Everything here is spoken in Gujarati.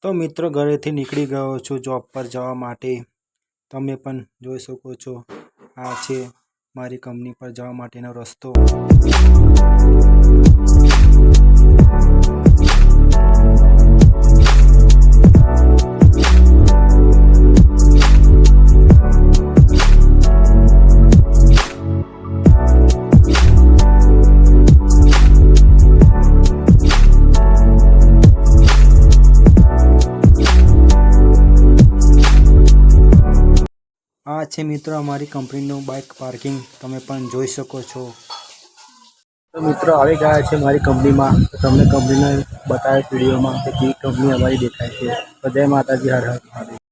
તો મિત્રો ઘરેથી નીકળી ગયો છું જોબ પર જવા માટે। તમે પણ જોઈ શકો છો, આ છે મારી કંપની પર જવા માટેનો રસ્તો। આ છે મિત્રો અમારી કંપનીનું બાઇક પાર્કિંગ, તમે પણ જોઈ શકો છો। તો મિત્રો આવી ગયા છે મારી કંપનીમાં, તો તમને કંપનીને બતાવે વિડીયોમાં કે કેવી કંપની અમારી દેખાય છે। તો જય માતાજી, હર હર મહાદેવ।